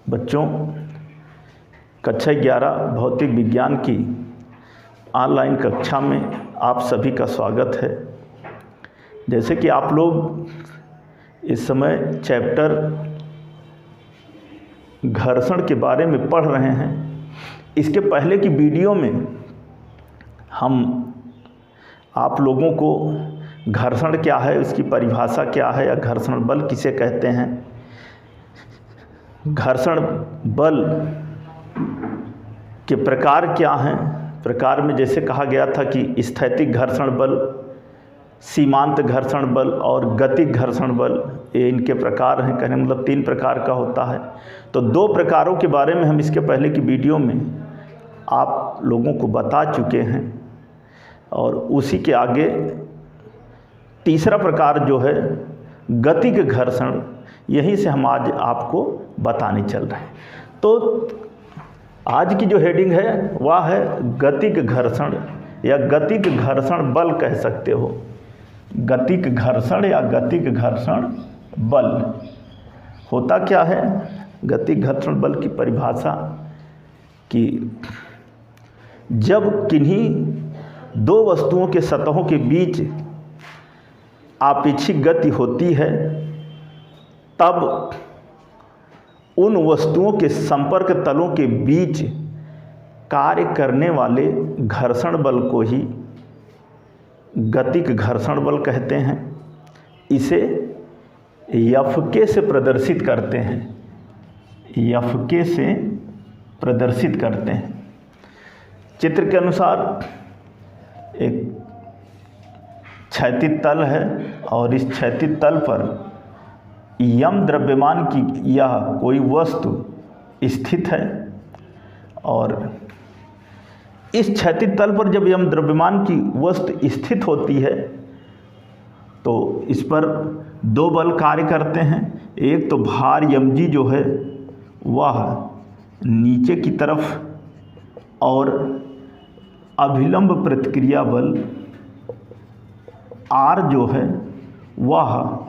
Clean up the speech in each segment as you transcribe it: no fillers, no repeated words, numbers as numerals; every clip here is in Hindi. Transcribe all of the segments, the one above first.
बच्चों, कक्षा 11 भौतिक विज्ञान की ऑनलाइन कक्षा में आप सभी का स्वागत है। जैसे कि आप लोग इस समय चैप्टर घर्षण के बारे में पढ़ रहे हैं, इसके पहले की वीडियो में हम आप लोगों को घर्षण क्या है, उसकी परिभाषा क्या है, या घर्षण बल किसे कहते हैं, घर्षण बल के प्रकार क्या हैं, प्रकार में जैसे कहा गया था कि स्थैतिक घर्षण बल, सीमांत घर्षण बल और गतिक घर्षण बल, ये इनके प्रकार हैं। कहने मतलब 3 प्रकार का होता है। तो 2 प्रकारों के बारे में हम इसके पहले की वीडियो में आप लोगों को बता चुके हैं, और उसी के आगे तीसरा प्रकार जो है गतिक घर्षण, यहीं से हम आज आपको बताने चल रहे हैं। तो आज की जो हेडिंग है वह है गतिक घर्षण या गतिक घर्षण बल कह सकते हो। गतिक घर्षण या गतिक घर्षण बल होता क्या है? गतिक घर्षण बल की परिभाषा कि जब किन्हीं 2 वस्तुओं के सतहों के बीच आपेक्षिक गति होती है, तब उन वस्तुओं के संपर्क तलों के बीच कार्य करने वाले घर्षण बल को ही गतिक घर्षण बल कहते हैं। इसे Fk से प्रदर्शित करते हैं, Fk से प्रदर्शित करते हैं। चित्र के अनुसार एक क्षैतिज तल है और इस क्षैतिज तल पर यम द्रव्यमान की यह कोई वस्तु स्थित है, और इस क्षैतिज तल पर जब यम द्रव्यमान की वस्तु स्थित होती है तो इस पर 2 बल कार्य करते हैं। एक तो भार mg जो है वह नीचे की तरफ, और अभिलंब प्रतिक्रिया बल R जो है वह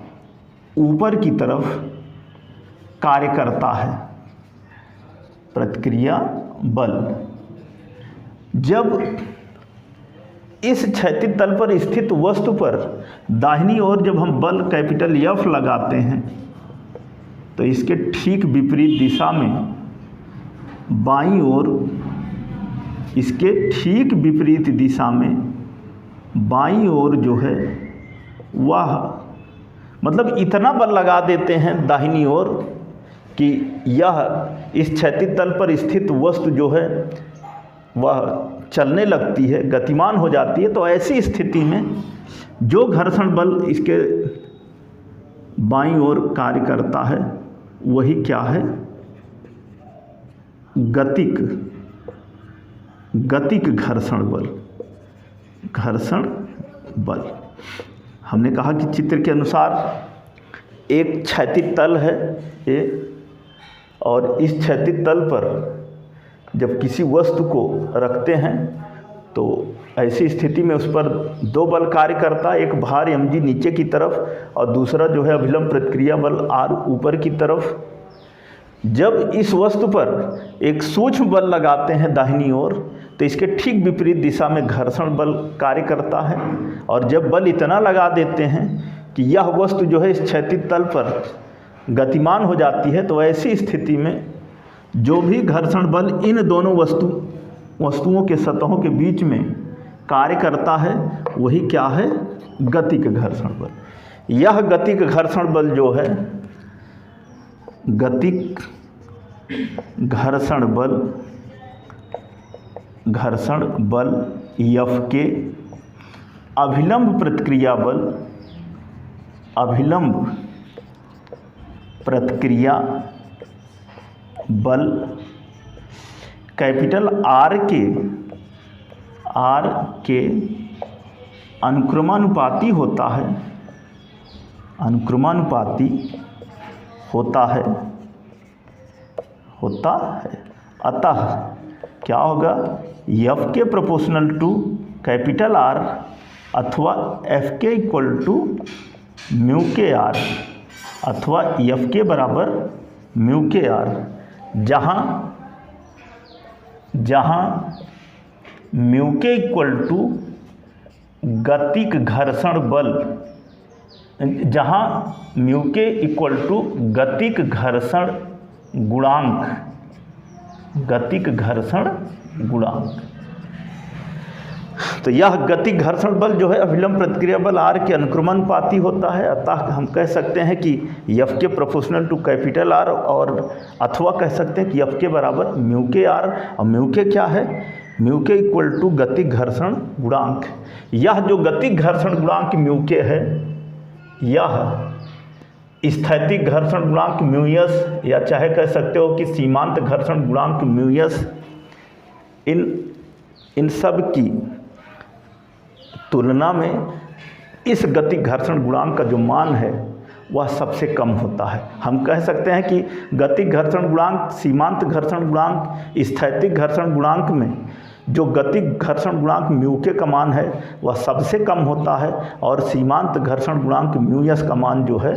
ऊपर की तरफ कार्य करता है, प्रतिक्रिया बल। जब इस क्षैतिज तल पर स्थित वस्तु पर दाहिनी ओर जब हम बल कैपिटल F लगाते हैं तो इसके ठीक विपरीत दिशा में बाईं ओर, इसके ठीक विपरीत दिशा में बाईं ओर जो है वह मतलब इतना बल लगा देते हैं दाहिनी ओर कि यह इस क्षैतिज तल पर स्थित वस्तु जो है वह चलने लगती है, गतिमान हो जाती है। तो ऐसी स्थिति में जो घर्षण बल इसके बाईं ओर कार्य करता है वही क्या है? गतिक घर्षण बल, घर्षण बल। हमने कहा कि चित्र के अनुसार एक क्षैतिज तल है ये, और इस क्षैतिज तल पर जब किसी वस्तु को रखते हैं तो ऐसी स्थिति में उस पर 2 बल कार्य करता है। एक भार mg नीचे की तरफ और दूसरा जो है अभिलंब प्रतिक्रिया बल R ऊपर की तरफ। जब इस वस्तु पर एक सूक्ष्म बल लगाते हैं दाहिनी ओर तो इसके ठीक विपरीत दिशा में घर्षण बल कार्य करता है, और जब बल इतना लगा देते हैं कि यह वस्तु जो है इस क्षैतिज तल पर गतिमान हो जाती है, तो ऐसी स्थिति में जो भी घर्षण बल इन दोनों वस्तुओं के सतहों के बीच में कार्य करता है वही क्या है? गतिक घर्षण बल। यह गतिक घर्षण बल जो है, गतिक घर्षण बल Fk अभिलंब प्रतिक्रिया बल कैपिटल R के अनुक्रमानुपाती होता है। अतः क्या होगा? Fk proportional to capital R अथवा Fk equal to mu k R, अथवा Fk बराबर म्यू के आर। जहाँ म्यू के इक्वल टू गतिक घर्षण बल, जहाँ म्यू के इक्वल टू गतिक घर्षण गुणांक, तो यह गतिक घर्षण बल जो है अभिलंब प्रतिक्रिया बल R के अनुक्रमणपाती होता है। अतः हम कह सकते हैं कि F के प्रोपोर्शनल टू कैपिटल R, और अथवा कह सकते हैं कि F के बराबर म्यू के R, और म्यू के क्या है, म्यू के इक्वल टू गतिक घर्षण गुणांक। यह जो गतिक घर्षण गुणांक म्यू के है, यह स्थैतिक घर्षण गुणांक म्यू एस, या चाहे कह सकते हो कि सीमांत घर्षण गुणांक म्यू एस, इन सब की तुलना में इस गतिक घर्षण गुणांक का जो मान है वह सबसे कम होता है। हम कह सकते हैं कि गतिक घर्षण गुणांक, सीमांत घर्षण गुणांक, स्थैतिक घर्षण गुणांक में जो गतिक घर्षण गुणांक म्यू के का मान है वह सबसे कम होता है, और सीमांत घर्षण गुणांक म्यू एस का मान जो है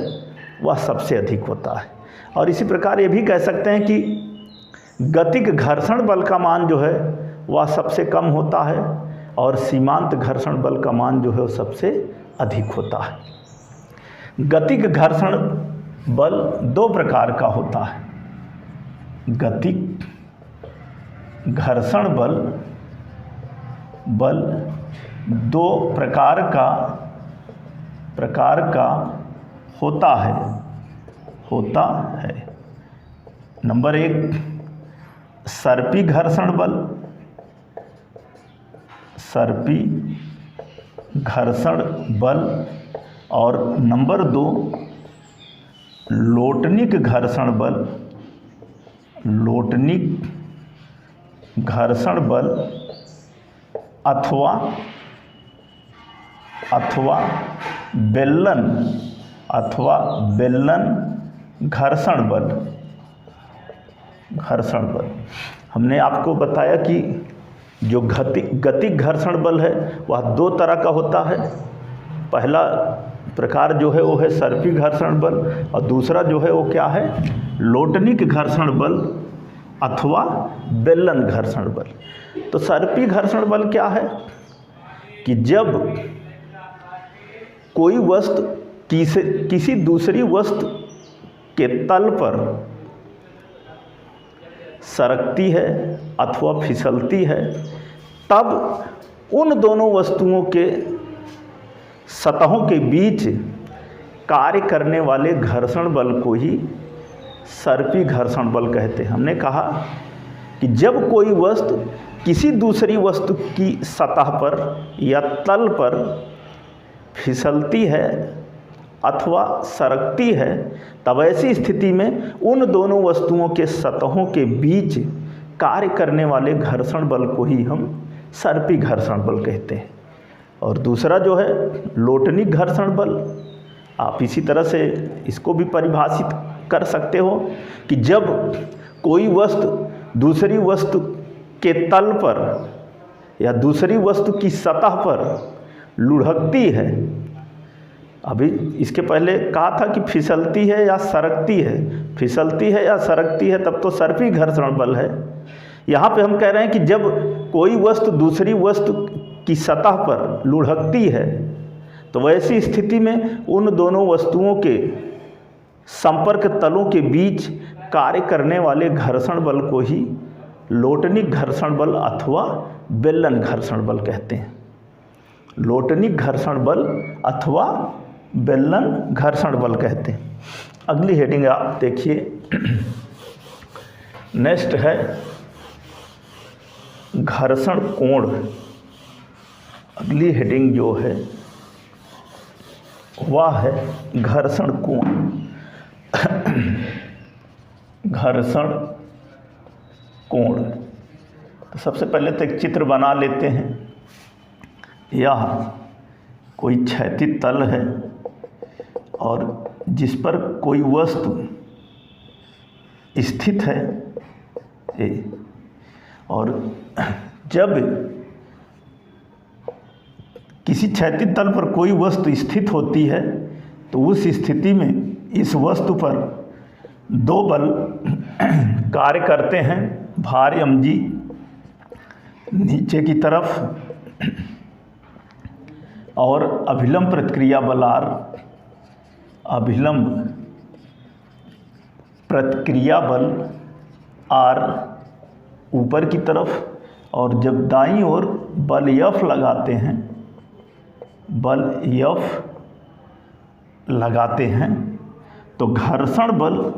वह सबसे अधिक होता है। और इसी प्रकार ये भी कह सकते हैं कि गतिक घर्षण बल का मान जो है वह सबसे कम होता है, और सीमांत घर्षण बल का मान जो है वो सबसे अधिक होता है। गतिक घर्षण बल दो प्रकार का होता है। गतिक घर्षण बल दो प्रकार का होता है। नंबर एक सर्पी घर्षण बल, और नंबर दो लोटनिक घर्षण बल अथवा बेलन घर्षण बल। हमने आपको बताया कि जो गतिक घर्षण बल है वह दो तरह का होता है। पहला प्रकार जो है वो है सर्पी घर्षण बल, और दूसरा जो है वो क्या है, लोटनिक घर्षण बल अथवा बेलन घर्षण बल। तो सर्पी घर्षण बल क्या है कि जब कोई वस्तु किसी दूसरी वस्तु के तल पर सरकती है अथवा फिसलती है, तब उन दोनों वस्तुओं के सतहों के बीच कार्य करने वाले घर्षण बल को ही सर्पी घर्षण बल कहते हैं। हमने कहा कि जब कोई वस्तु किसी दूसरी वस्तु की सतह पर या तल पर फिसलती है अथवा सरकती है, तब ऐसी स्थिति में उन दोनों वस्तुओं के सतहों के बीच कार्य करने वाले घर्षण बल को ही हम सर्पी घर्षण बल कहते हैं। और दूसरा जो है लोटनिक घर्षण बल, आप इसी तरह से इसको भी परिभाषित कर सकते हो कि जब कोई वस्तु दूसरी वस्तु के तल पर या दूसरी वस्तु की सतह पर लुढ़कती है। अभी इसके पहले कहा था कि फिसलती है या सरकती है, फिसलती है या सरकती है तब तो सर्पी घर्षण बल है। यहाँ पे हम कह रहे हैं कि जब कोई वस्तु दूसरी वस्तु की सतह पर लुढ़कती है, तो वैसी स्थिति में उन दोनों वस्तुओं के संपर्क तलों के बीच कार्य करने वाले घर्षण बल को ही लोटनिक घर्षण बल अथवा बेलन घर्षण बल कहते हैं। लोटनिक घर्षण बल अथवा बेलन घर्षण बल कहते हैं। अगली हेडिंग आप देखिए, नेक्स्ट है घर्षण कोण। अगली हेडिंग जो है वह है घर्षण कोण। घर्षण कोण, तो सबसे पहले तो एक चित्र बना लेते हैं। यह कोई क्षैतिज तल है और जिस पर कोई वस्तु स्थित है, और जब किसी क्षैतिज तल पर कोई वस्तु स्थित होती है तो उस स्थिति में इस वस्तु पर दो बल कार्य करते हैं भार mg नीचे की तरफ और अभिलंब प्रतिक्रिया बल R, अभिलंब प्रतिक्रिया बल R ऊपर की तरफ, और जब दाईं ओर बल F लगाते हैं, बल F लगाते हैं तो घर्षण बल,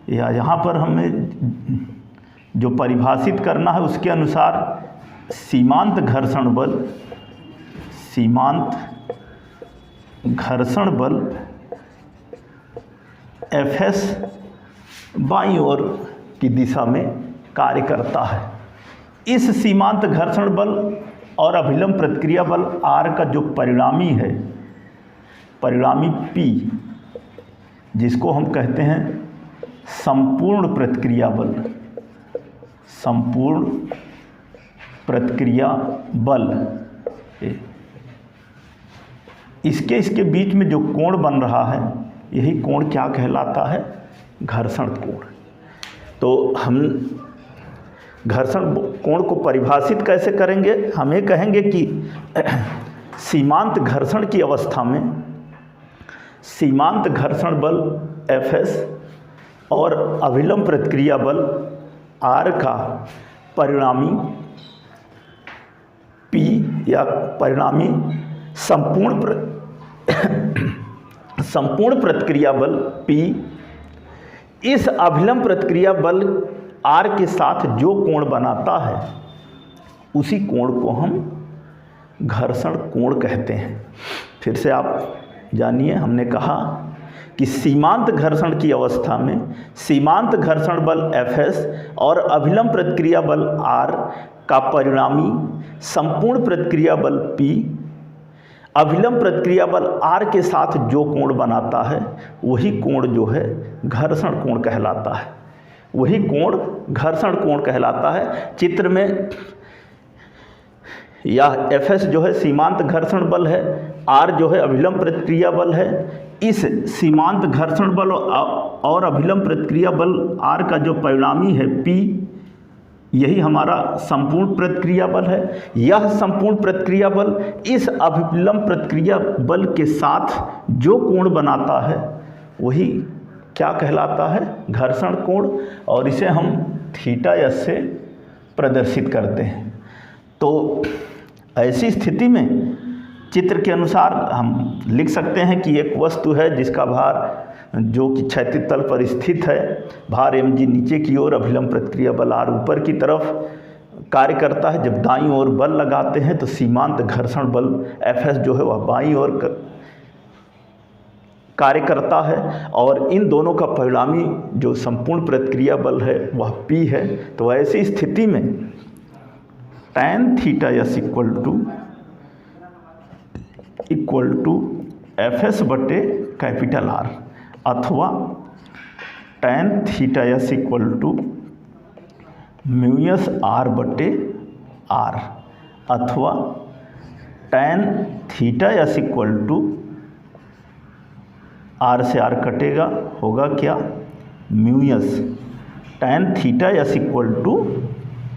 या यहाँ पर हमें जो परिभाषित करना है उसके अनुसार सीमांत घर्षण बल, सीमांत घर्षण बल Fs बाईं ओर की दिशा में कार्य करता है। इस सीमांत घर्षण बल और अभिलंब प्रतिक्रिया बल R का जो परिणामी है, परिणामी P, जिसको हम कहते हैं संपूर्ण प्रतिक्रिया बल, संपूर्ण प्रतिक्रिया बल, इसके बीच में जो कोण बन रहा है, यही कोण क्या कहलाता है? घर्षण कोण। तो हम घर्षण कोण को परिभाषित कैसे करेंगे? हम ये कहेंगे कि सीमांत घर्षण की अवस्था में सीमांत घर्षण बल Fs और अभिलंब प्रतिक्रिया बल R का परिणामी P या परिणामी संपूर्ण प्रतिक्रिया बल P, इस अभिलंब प्रतिक्रिया बल R के साथ जो कोण बनाता है उसी कोण को हम घर्षण कोण कहते हैं। फिर से आप जानिए, हमने कहा कि सीमांत घर्षण की अवस्था में सीमांत घर्षण बल Fs और अभिलंब प्रतिक्रिया बल R का परिणामी संपूर्ण प्रतिक्रिया बल P, अभिलंब प्रतिक्रिया बल R के साथ जो कोण बनाता है वही कोण जो है घर्षण कोण कहलाता है, वही कोण घर्षण कोण कहलाता है। चित्र में यह Fs जो है सीमांत घर्षण बल है, R जो है अभिलंब प्रतिक्रिया बल है। इस सीमांत घर्षण बल और अभिलंब प्रतिक्रिया बल R का जो परिणामी है P, यही हमारा संपूर्ण प्रतिक्रिया बल है। यह संपूर्ण प्रतिक्रिया बल इस अभिलंब प्रतिक्रिया बल के साथ जो कोण बनाता है वही क्या कहलाता है? घर्षण कोण, और इसे हम θs से प्रदर्शित करते हैं। तो ऐसी स्थिति में चित्र के अनुसार हम लिख सकते हैं कि एक वस्तु है जिसका भार जो कि क्षैतिज तल पर स्थित है, भार mg नीचे की ओर, अभिलंब प्रतिक्रिया बल R ऊपर की तरफ कार्य करता है। जब दाईं ओर बल लगाते हैं तो सीमांत घर्षण बल Fs जो है वह बाईं ओर कार्य करता है, और इन दोनों का परिणामी जो संपूर्ण प्रतिक्रिया बल है वह P है। तो ऐसी स्थिति में tan θs equal to Fs बटे कैपिटल R, अथवा tan θs equal to mu s R बटे R, अथवा tan θs equal to R से R कटेगा, होगा क्या? Mu s tan θs equal to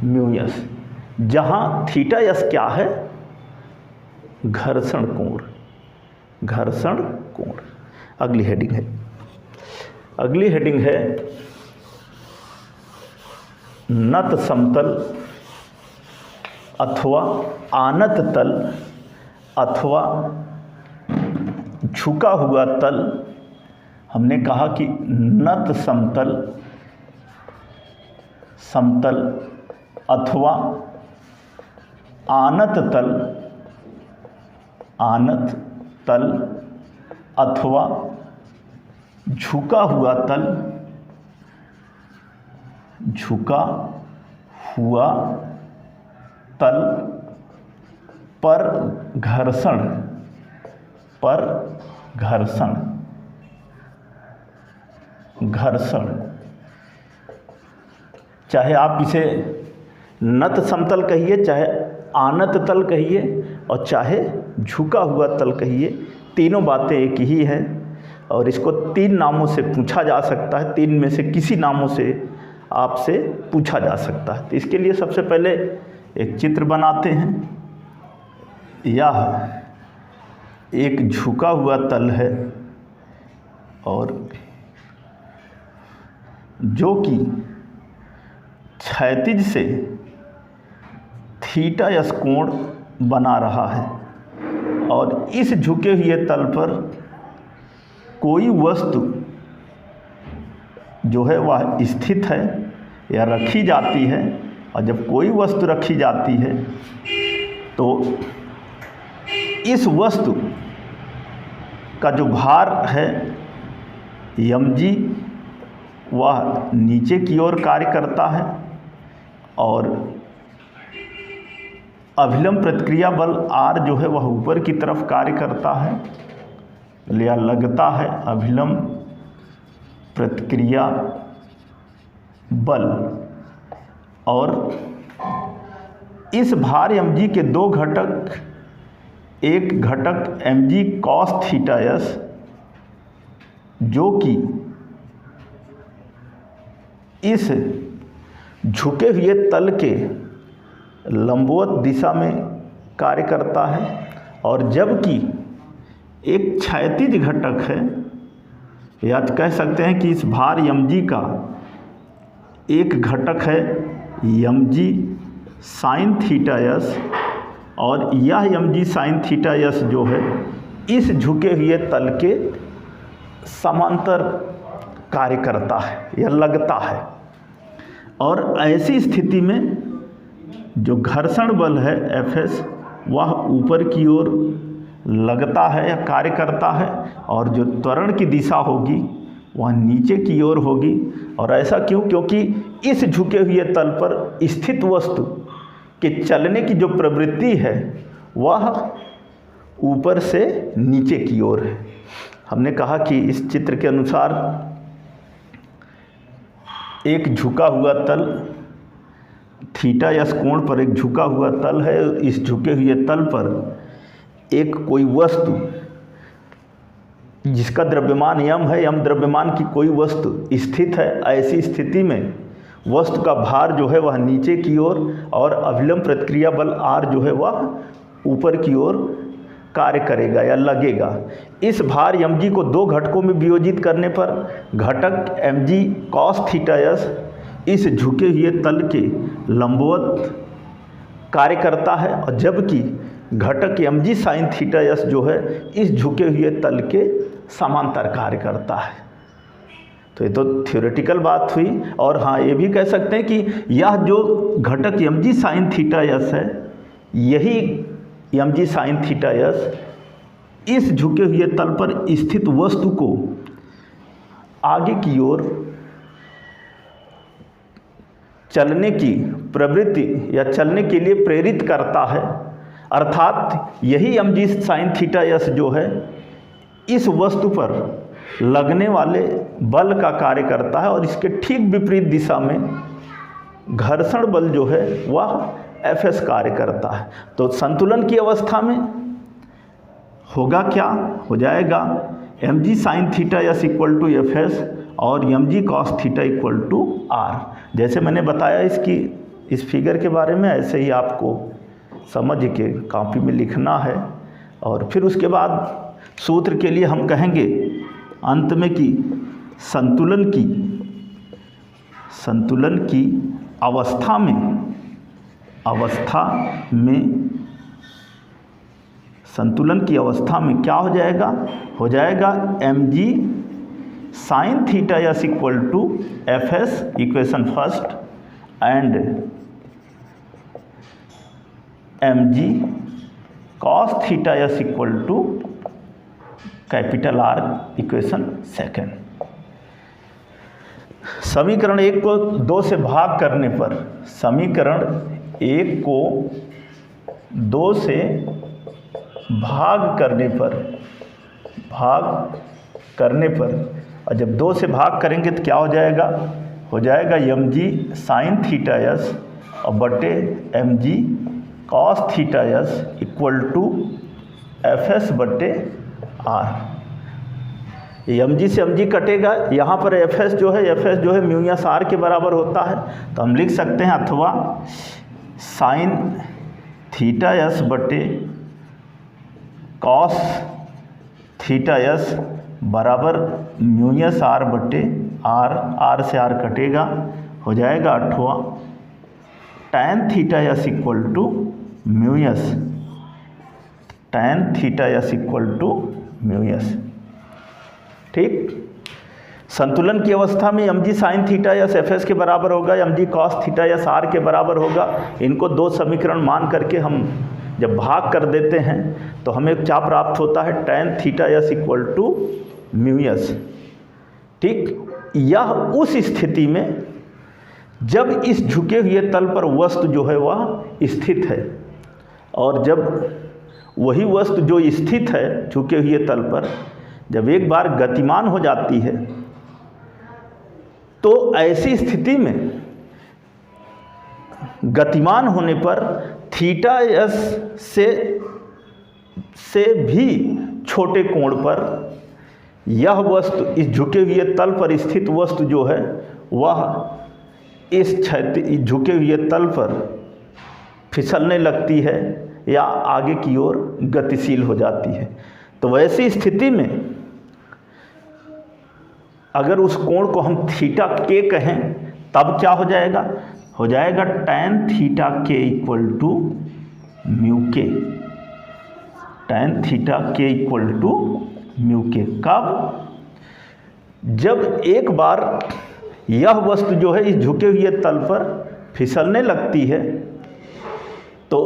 mu s, जहाँ θs क्या है? घर्षण कोण, घर्षण कोण। अगली हेडिंग है, अगली हेडिंग है नत समतल अथवा आनत तल अथवा झुका हुआ तल। हमने कहा कि नत समतल, समतल अथवा आनत तल, आनत तल अथवा झुका हुआ तल, झुका हुआ तल पर घर्षण, पर घर्षण, घर्षण, चाहे आप इसे नत समतल कहिए, चाहे आनत तल कहिए, और चाहे झुका हुआ तल कहिए, तीनों बातें एक ही हैं। और इसको 3 नामों से पूछा जा सकता है, 3 में से किसी नामों से आपसे पूछा जा सकता है। तो इसके लिए सबसे पहले एक चित्र बनाते हैं। यह एक झुका हुआ तल है और जो कि क्षैतिज से थीटा यस कोण बना रहा है और इस झुके हुए तल पर कोई वस्तु जो है वह स्थित है या रखी जाती है। और जब कोई वस्तु रखी जाती है तो इस वस्तु का जो भार है mg वह नीचे की ओर कार्य करता है और अभिलंब प्रतिक्रिया बल r जो है वह ऊपर की तरफ कार्य करता है या लगता है। अभिलंब प्रतिक्रिया बल और इस भार mg के 2 घटक, एक घटक mg cos थीटा s जो कि इस झुके हुए तल के लंबवत दिशा में कार्य करता है और जबकि एक क्षैतिज घटक है, या कह सकते हैं कि इस भार mg का एक घटक है mg साइन थीटा s और यह mg साइन थीटा s जो है इस झुके हुए तल के समांतर कार्य करता है या लगता है। और ऐसी स्थिति में जो घर्षण बल है Fs वह ऊपर की ओर लगता है या कार्य करता है और जो त्वरण की दिशा होगी वह नीचे की ओर होगी। और ऐसा क्यों? क्योंकि इस झुके हुए तल पर स्थित वस्तु के चलने की जो प्रवृत्ति है वह ऊपर से नीचे की ओर है। हमने कहा कि इस चित्र के अनुसार एक झुका हुआ तल थीटा यस कोण पर एक झुका हुआ तल है। इस झुके हुए तल पर एक कोई वस्तु जिसका द्रव्यमान m है, m द्रव्यमान की कोई वस्तु स्थित है। ऐसी स्थिति में वस्तु का भार जो है वह नीचे की ओर और अभिलंब प्रतिक्रिया बल r जो है वह ऊपर की ओर कार्य करेगा या लगेगा। इस भार mg को 2 घटकों में वियोजित करने पर घटक mg cos थीटा s इस झुके हुए तल के लंबवत कार्य करता है और जबकि घटक mg साइन थीटा s जो है इस झुके हुए तल के समांतर कार्य करता है। तो ये तो थ्योरेटिकल बात हुई। और हाँ, ये भी कह सकते हैं कि यह जो घटक mg साइन थीटा s है, यही mg साइन थीटा s इस झुके हुए तल पर स्थित वस्तु को आगे की ओर चलने की प्रवृत्ति या चलने के लिए प्रेरित करता है। अर्थात यही mg साइन थीटा s जो है इस वस्तु पर लगने वाले बल का कार्य करता है और इसके ठीक विपरीत दिशा में घर्षण बल जो है वह Fs कार्य करता है। तो संतुलन की अवस्था में होगा क्या? हो जाएगा mg sine theta s equal to Fs और mg cos theta equal to r। जैसे मैंने बताया इस फिगर के बारे में, ऐसे ही आपको समझ के कॉपी में लिखना है। और फिर उसके बाद सूत्र के लिए हम कहेंगे अंत में कि संतुलन की अवस्था में क्या हो जाएगा? हो जाएगा mg sine theta s equal to Fs equation first and mg cos theta s equal to capital R equation second. समीकरण 1 को 2 से भाग करने पर, समीकरण 1 को 2 से भाग करने पर और जब 2 से भाग करेंगे तो क्या हो जाएगा? हो जाएगा mg साइन थीटा s और बटे mg cos theta s equal to Fs बटे R। mg से mg कटेगा, यहाँ पर fs जो है म्यू एस आर के बराबर होता है। तो हम लिख सकते हैं अथवा साइन थीटा एस बटे कॉस थीटा एस बराबर म्यू एस आर बटे आर से आर कटेगा, हो जाएगा अथवा tan theta S equal to mu S, tan theta S equal to mu S. ठीक, संतुलन की अवस्था में mg sine theta S F S के बराबर होगा, mg cos theta S R के बराबर होगा। इनको दो समीकरण मान करके हम जब भाग कर देते हैं तो हमें क्या प्राप्त होता है, tan theta S equal to mu S. ठीक, यह उस स्थिति में जब इस झुके हुए तल पर वस्तु जो है वह स्थित है, और जब वही वस्तु जो स्थित है झुके हुए तल पर जब एक बार गतिमान हो जाती है, तो ऐसी स्थिति में गतिमान होने पर थीटा एस से भी छोटे कोण पर यह वस्तु, इस झुके हुए तल पर स्थित वस्तु जो है वह इस झुके हुए तल पर फिसलने लगती है या आगे की ओर गतिशील हो जाती है। तो वैसी स्थिति में अगर उस कोण को हम थीटा के कहें तब क्या हो जाएगा, हो जाएगा tan थीटा के इक्वल टू म्यू के, tan थीटा के इक्वल टू म्यू के। कब, जब एक बार यह वस्तु जो है इस झुके हुए तल पर फिसलने लगती है, तो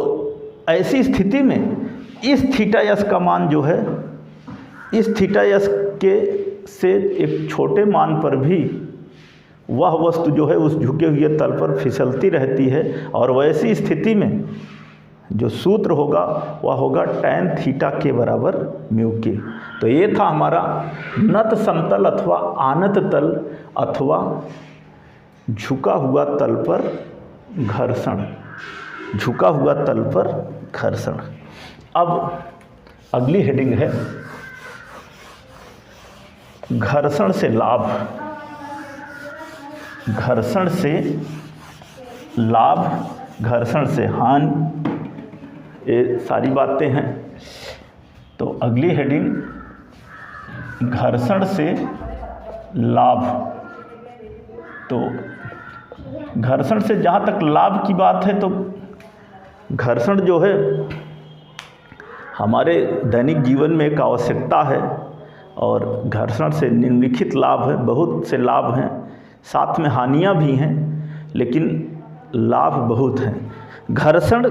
ऐसी स्थिति में इस थीटा एस का मान जो है, इस थीटा एस के से एक छोटे मान पर भी वह वस्तु जो है उस झुके हुए तल पर फिसलती रहती है, और वैसी स्थिति में जो सूत्र होगा वह होगा tan थीटा के बराबर म्यू के। तो ये था हमारा नत समतल अथवा आनत तल अथवा झुका हुआ तल पर घर्षण, झुका हुआ तल पर घर्षण। अब अगली हेडिंग है घर्षण से लाभ, घर्षण से लाभ, घर्षण से हानि, ये सारी बातें हैं। तो अगली हेडिंग घर्षण से लाभ। तो घर्षण से जहाँ तक लाभ की बात है, तो घर्षण जो है हमारे दैनिक जीवन में एक आवश्यकता है, और घर्षण से निम्नलिखित लाभ है, बहुत से लाभ हैं, साथ में हानियाँ भी हैं, लेकिन लाभ बहुत हैं। घर्षण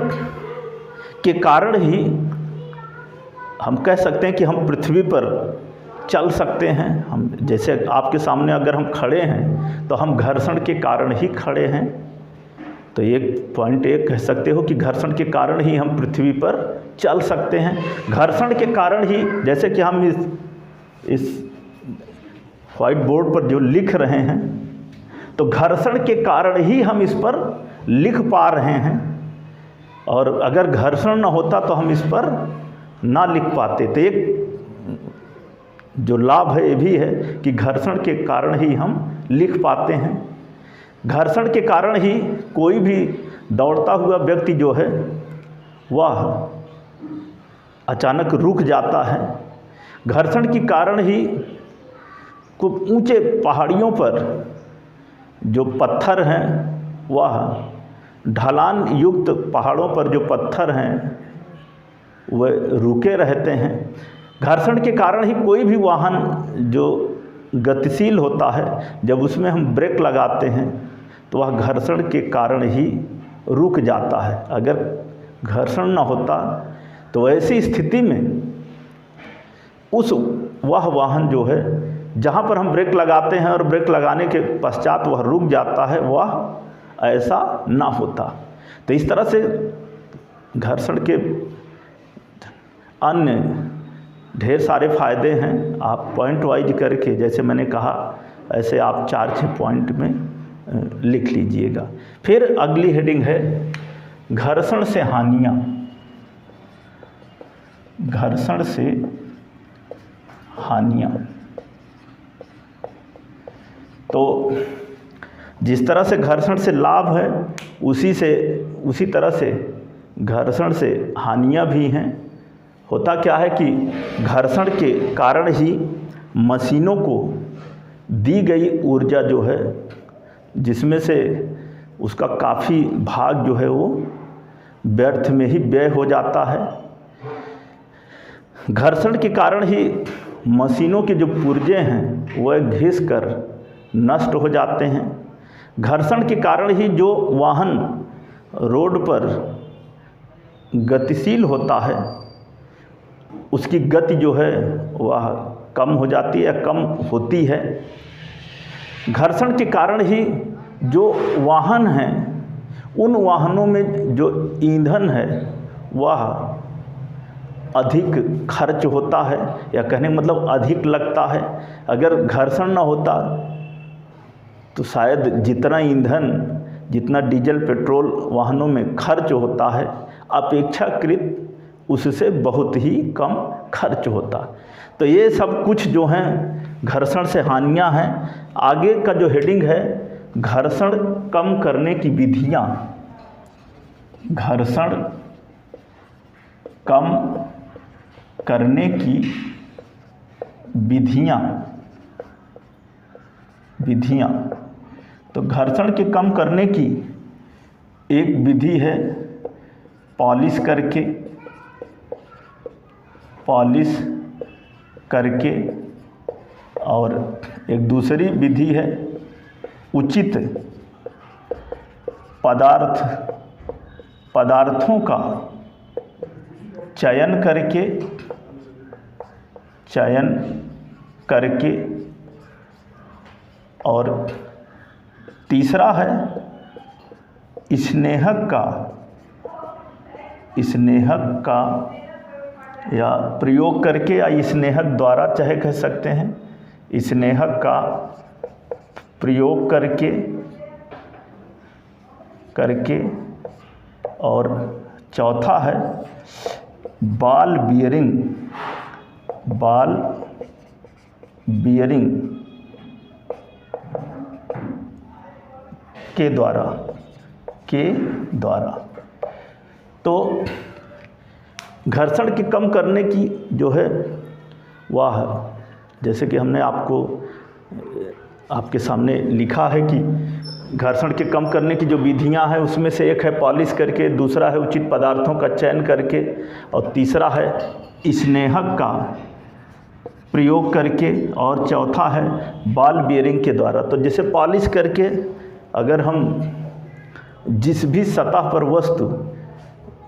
के कारण ही हम कह सकते हैं कि हम पृथ्वी पर चल सकते हैं। हम जैसे आपके सामने अगर हम खड़े हैं तो हम घर्षण के कारण ही खड़े हैं। तो एक पॉइंट एक कह सकते हो कि घर्षण के कारण ही हम पृथ्वी पर चल सकते हैं। घर्षण के कारण ही, जैसे कि हम इस व्हाइट बोर्ड पर जो लिख रहे हैं, तो घर्षण के कारण ही हम इस पर लिख पा रहे हैं, और अगर घर्षण न होता तो हम इस पर ना लिख पाते। तो एक जो लाभ है ये भी है कि घर्षण के कारण ही हम लिख पाते हैं। घर्षण के कारण ही कोई भी दौड़ता हुआ व्यक्ति जो है वह अचानक रुक जाता है। घर्षण के कारण ही खूब ऊंचे पहाड़ियों पर जो पत्थर हैं, वह ढलान युक्त पहाड़ों पर जो पत्थर हैं वह रुके रहते हैं। घर्षण के कारण ही कोई भी वाहन जो गतिशील होता है, जब उसमें हम ब्रेक लगाते हैं तो वह घर्षण के कारण ही रुक जाता है। अगर घर्षण न होता तो ऐसी स्थिति में वह वाहन जो है जहाँ पर हम ब्रेक लगाते हैं और ब्रेक लगाने के पश्चात वह रुक जाता है, वह ऐसा ना होता। तो इस तरह से घर्षण के अन्य ढेर सारे फायदे हैं। आप पॉइंट वाइज करके, जैसे मैंने कहा, ऐसे आप 4-6 पॉइंट में लिख लीजिएगा। फिर अगली हेडिंग है घर्षण से हानियाँ। घर्षण से हानियाँ। तो जिस तरह से घर्षण से लाभ है उसी तरह से घर्षण से हानियाँ भी हैं। होता क्या है कि घर्षण के कारण ही मशीनों को दी गई ऊर्जा जो है, जिसमें से उसका काफ़ी भाग जो है वो व्यर्थ में ही व्यय हो जाता है। घर्षण के कारण ही मशीनों के जो पुर्जे हैं वह घिस कर नष्ट हो जाते हैं। घर्षण के कारण ही जो वाहन रोड पर गतिशील होता है उसकी गति जो है वह कम हो जाती है या कम होती है। घर्षण के कारण ही जो वाहन हैं उन वाहनों में जो ईंधन है वह अधिक खर्च होता है, या कहने मतलब अधिक लगता है। अगर घर्षण न होता तो शायद जितना ईंधन, जितना डीजल पेट्रोल वाहनों में खर्च होता है अपेक्षाकृत उससे बहुत ही कम खर्च होता। तो ये सब कुछ जो हैं घर्षण से हानियां हैं। आगे का जो हेडिंग है घर्षण कम करने की विधियां, घर्षण कम करने की विधियां। तो घर्षण के कम करने की एक विधि है पॉलिश करके, और एक दूसरी विधि है उचित पदार्थों का चयन करके, और तीसरा है स्नेहक का या प्रयोग करके, या स्नेहक द्वारा चाहे कह सकते हैं, स्नेहक का प्रयोग करके और चौथा है बॉल बियरिंग के द्वारा। तो घर्षण के कम करने की जो है वह, जैसे कि हमने आपके सामने लिखा है कि घर्षण के कम करने की जो विधियां हैं उसमें से एक है पॉलिश करके, दूसरा है उचित पदार्थों का चयन करके, और तीसरा है स्नेहक का प्रयोग करके, और चौथा है बॉल बियरिंग के द्वारा। तो जैसे पॉलिश करके, अगर हम जिस भी सतह पर वस्तु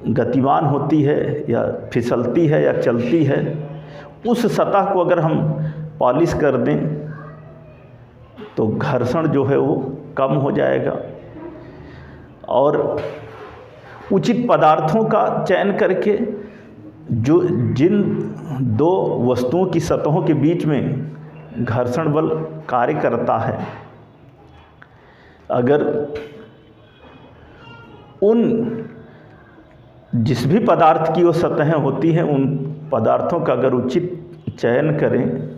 गतिमान होती है या फिसलती है या चलती है, उस सतह को अगर हम पॉलिश कर दें तो घर्षण जो है वो कम हो जाएगा। और उचित पदार्थों का चयन करके, जो जिन दो वस्तुओं की सतहों के बीच में घर्षण बल कार्य करता है, अगर उन जिस भी पदार्थ की वो सतहें होती हैं उन पदार्थों का अगर उचित चयन करें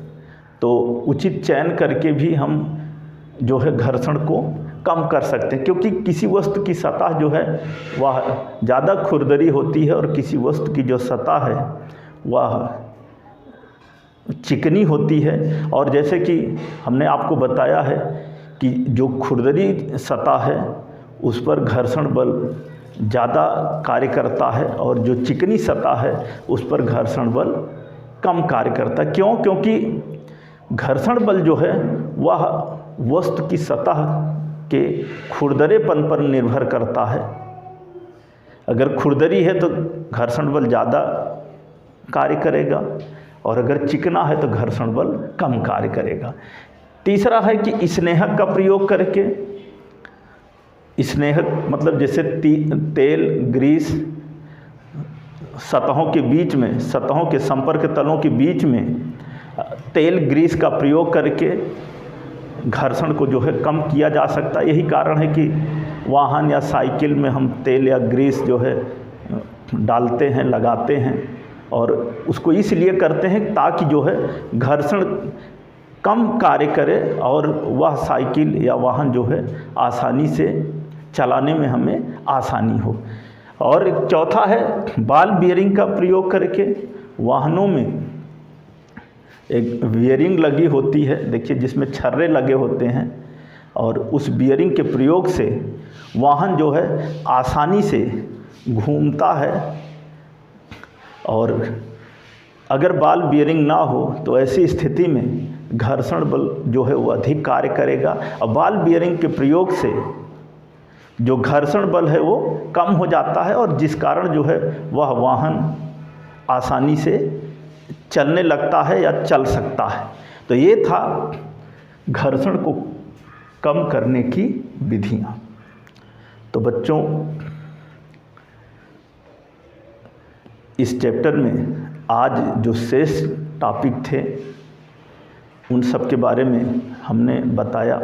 तो उचित चयन करके भी हम जो है घर्षण को कम कर सकते हैं। क्योंकि किसी वस्तु की सतह जो है वह ज़्यादा खुरदरी होती है और किसी वस्तु की जो सतह है वह चिकनी होती है। और जैसे कि हमने आपको बताया है कि जो खुरदरी सतह है उस पर घर्षण बल ज़्यादा कार्य करता है और जो चिकनी सतह है उस पर घर्षण बल कम कार्य करता है। क्यों? क्योंकि घर्षण बल जो है वह वस्तु की सतह के खुरदरेपन पर निर्भर करता है। अगर खुरदरी है तो घर्षण बल ज़्यादा कार्य करेगा, और अगर चिकना है तो घर्षण बल कम कार्य करेगा। तीसरा है कि स्नेहक का प्रयोग करके, स्नेहक मतलब जैसे तेल ग्रीस सतहों के बीच में, सतहों के संपर्क तलों के बीच में तेल ग्रीस का प्रयोग करके घर्षण को जो है कम किया जा सकता है। यही कारण है कि वाहन या साइकिल में हम तेल या ग्रीस जो है डालते हैं, लगाते हैं, और उसको इसलिए करते हैं ताकि जो है घर्षण कम कार्य करे और वह साइकिल या वाहन जो है आसानी से चलाने में हमें आसानी हो। और एक चौथा है बॉल बियरिंग का प्रयोग करके वाहनों में एक बियरिंग लगी होती है, देखिए जिसमें छर्रे लगे होते हैं, और उस बियरिंग के प्रयोग से वाहन जो है आसानी से घूमता है। और अगर बॉल बियरिंग ना हो तो ऐसी स्थिति में घर्षण बल जो है वो अधिक कार्य करेगा, और बॉल बियरिंग के प्रयोग से जो घर्षण बल है वो कम हो जाता है, और जिस कारण जो है वह वाहन आसानी से चलने लगता है या चल सकता है। तो ये था घर्षण को कम करने की विधियाँ। तो बच्चों, इस चैप्टर में आज जो शेष टॉपिक थे उन सब के बारे में हमने बताया।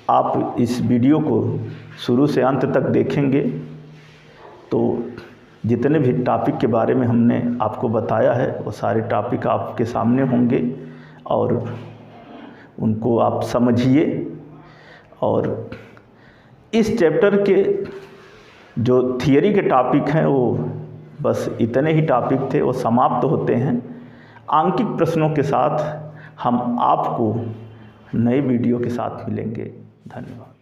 आप इस वीडियो को शुरू से अंत तक देखेंगे तो जितने भी टॉपिक के बारे में हमने आपको बताया है वो सारे टॉपिक आपके सामने होंगे, और उनको आप समझिए। और इस चैप्टर के जो थियरी के टॉपिक हैं वो बस इतने ही टॉपिक थे, वो समाप्त होते हैं। आंकिक प्रश्नों के साथ हम आपको नए वीडियो के साथ मिलेंगे। धन्यवाद।